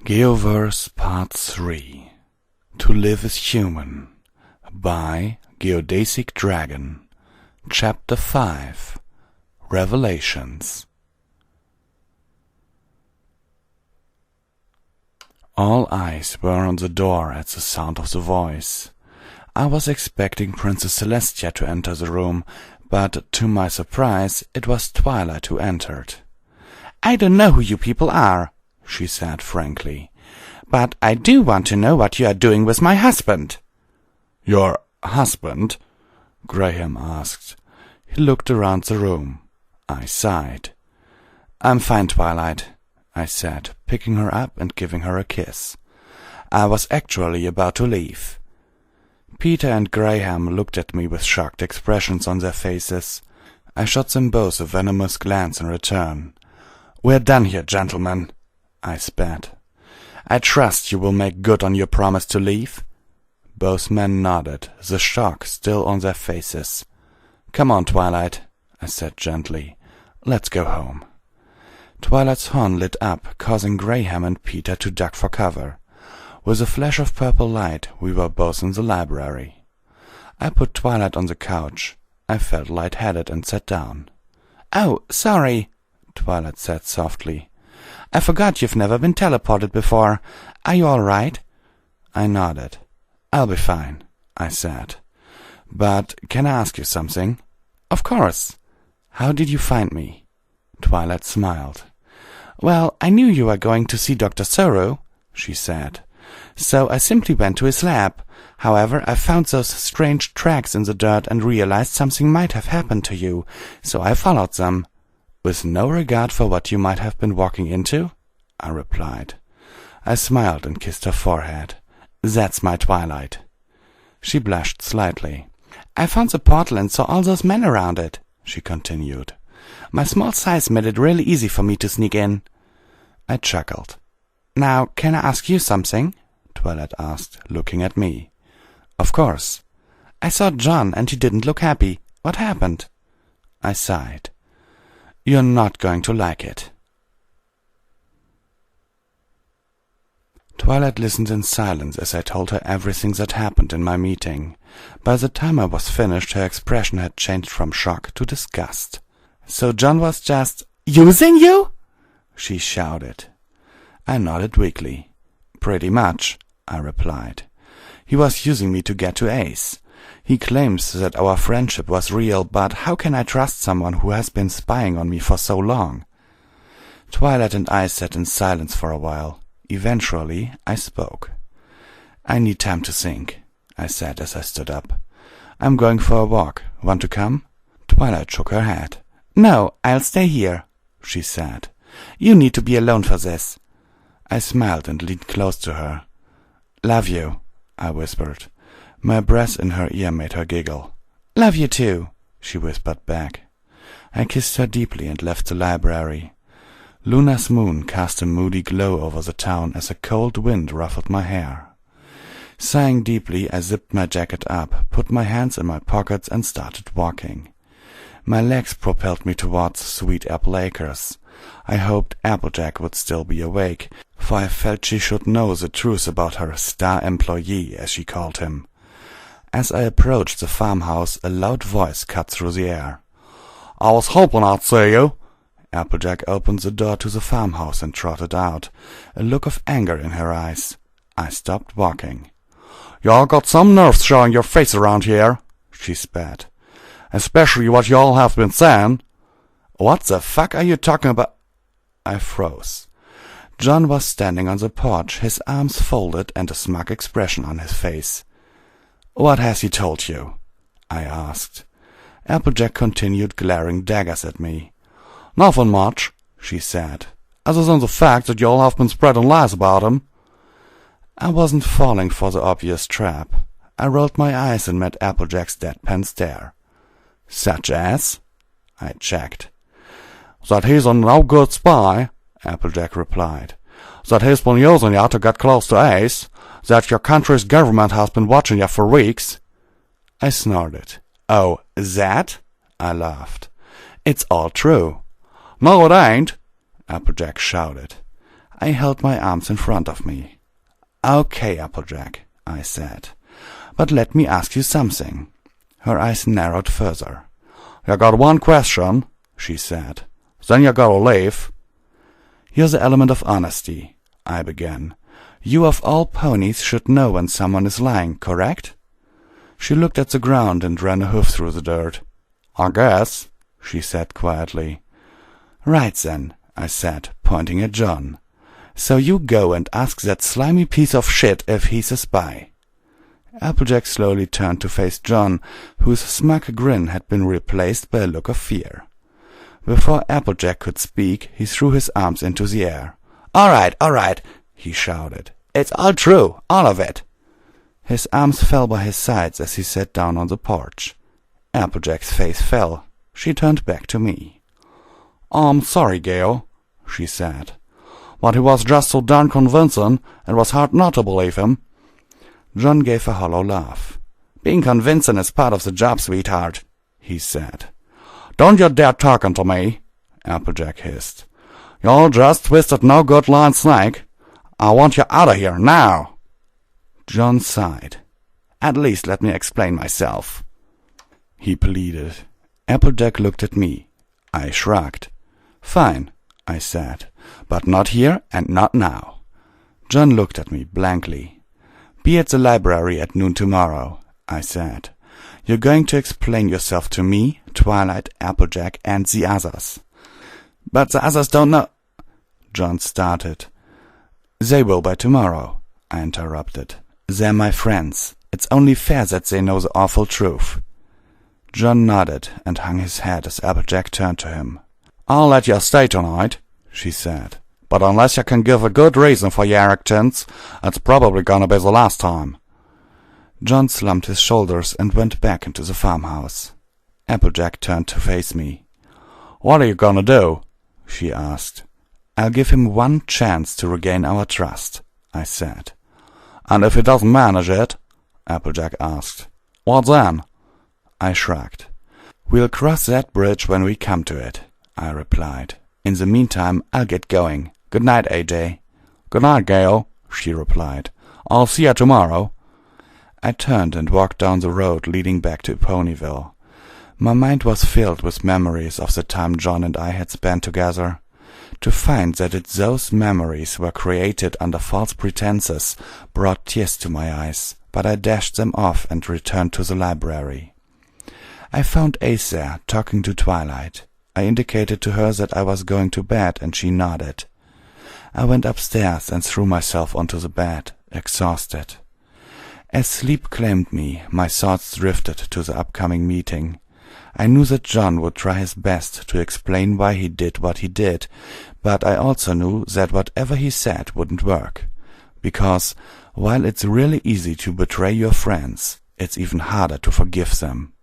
Geoverse Part 3 To Live is Human by GeodesicDragon Chapter 5 Revelations. All eyes were on the door at the sound of the voice. I was expecting Princess Celestia to enter the room, but to my surprise it was Twilight who entered. "I don't know who you people are," she said frankly, "but I do want to know what you are doing with my husband." "Your husband?" Graham asked. He looked around the room. I sighed. "I'm fine, Twilight," I said, picking her up and giving her a kiss. I was actually about to leave. Peter and Graham looked at me with shocked expressions on their faces. I shot them both a venomous glance in return. "We're done here, gentlemen," I spat. "I trust you will make good on your promise to leave?" Both men nodded, the shock still on their faces. "Come on, Twilight," I said gently. "Let's go home." Twilight's horn lit up, causing Graham and Peter to duck for cover. With a flash of purple light, we were both in the library. I put Twilight on the couch. I felt lightheaded and sat down. "Oh, sorry," Twilight said softly. "I forgot you've never been teleported before. Are you all right?" I nodded. "I'll be fine," I said. "But can I ask you something?" "Of course." "How did you find me?" Twilight smiled. "Well, I knew you were going to see Dr. Sorrow," she said. "So I simply went to his lab. However, I found those strange tracks in the dirt and realized something might have happened to you, so I followed them." "With no regard for what you might have been walking into?" I replied. I smiled and kissed her forehead. "That's my Twilight." She blushed slightly. "I found the portal and saw all those men around it," she continued. "My small size made it really easy for me to sneak in." I chuckled. "Now, can I ask you something?" Twilight asked, looking at me. "Of course." "I saw John and he didn't look happy. What happened?" I sighed. "You're not going to like it." Twilight listened in silence as I told her everything that happened in my meeting. By the time I was finished, her expression had changed from shock to disgust. "So John was just using you?" she shouted. I nodded weakly. "Pretty much," I replied. "He was using me to get to Ace. He claims that our friendship was real, but how can I trust someone who has been spying on me for so long?" Twilight and I sat in silence for a while. Eventually, I spoke. "I need time to think," I said as I stood up. "I'm going for a walk. Want to come?" Twilight shook her head. "No, I'll stay here," she said. "You need to be alone for this." I smiled and leaned close to her. "Love you," I whispered. My breath in her ear made her giggle. "Love you too," she whispered back. I kissed her deeply and left the library. Luna's moon cast a moody glow over the town as a cold wind ruffled my hair. Sighing deeply, I zipped my jacket up, put my hands in my pockets and started walking. My legs propelled me towards Sweet Apple Acres. I hoped Applejack would still be awake, for I felt she should know the truth about her star employee, as she called him. As I approached the farmhouse, a loud voice cut through the air. "I was hoping I'd see you." Applejack opened the door to the farmhouse and trotted out, a look of anger in her eyes. I stopped walking. "Y'all got some nerve showing your face around here," she spat. "Especially what y'all have been saying." "What the fuck are you talking about?" I froze. John was standing on the porch, his arms folded and a smug expression on his face. "What has he told you?" I asked. Applejack continued glaring daggers at me. "Nothing much," she said, "other than the fact that y'all have been spreading lies about him." I wasn't falling for the obvious trap. I rolled my eyes and met Applejack's deadpan stare. "Such as?" I checked. "That he's a no-good spy," Applejack replied. "That he's been using you to get close to Ace. That your country's government has been watching you for weeks." I snorted. "Oh, that?" I laughed. "It's all true." "No, it ain't," Applejack shouted. I held my arms in front of me. "Okay, Applejack," I said, "but let me ask you something." Her eyes narrowed further. "You got one question," she said. "Then you gotta leave." "Here's the element of honesty," I began. "You of all ponies should know when someone is lying, correct?" She looked at the ground and ran a hoof through the dirt. "I guess," she said quietly. "Right then," I said, pointing at John. "So you go and ask that slimy piece of shit if he's a spy." Applejack slowly turned to face John, whose smug grin had been replaced by a look of fear. Before Applejack could speak, he threw his arms into the air. All right, he shouted. "It's all true, all of it." His arms fell by his sides as he sat down on the porch. Applejack's face fell. She turned back to me. "I'm sorry, Gail," she said, "but he was just so darn convincing, it was hard not to believe him." John gave a hollow laugh. "Being convincing is part of the job, sweetheart," he said. "Don't you dare talking to me," Applejack hissed. "You're just twisted no-good lying snake. I want you out of here, now." John sighed. "At least let me explain myself," he pleaded. Applejack looked at me. I shrugged. "Fine," I said, "but not here and not now." John looked at me blankly. "Be at the library at noon tomorrow," I said. "You're going to explain yourself to me, Twilight, Applejack, and the others." "But the others don't know—" John started. "They will by tomorrow," I interrupted. "They're my friends. It's only fair that they know the awful truth." John nodded and hung his head as Applejack turned to him. "I'll let you stay tonight," she said. "But unless you can give a good reason for your actions, it's probably gonna be the last time." John slumped his shoulders and went back into the farmhouse. Applejack turned to face me. "What are you gonna do?" she asked. "I'll give him one chance to regain our trust," I said. "And if he doesn't manage it?" Applejack asked. "What then?" I shrugged. "We'll cross that bridge when we come to it," I replied. "In the meantime, I'll get going. Good night, AJ." "Good night, Gail," she replied. "I'll see you tomorrow." I turned and walked down the road leading back to Ponyville. My mind was filled with memories of the time John and I had spent together. To find that those memories were created under false pretenses brought tears to my eyes, but I dashed them off and returned to the library. I found Ace there, talking to Twilight. I indicated to her that I was going to bed, and she nodded. I went upstairs and threw myself onto the bed, exhausted. As sleep claimed me, my thoughts drifted to the upcoming meeting. I knew that John would try his best to explain why he did what he did, but I also knew that whatever he said wouldn't work. Because, while it's really easy to betray your friends, it's even harder to forgive them.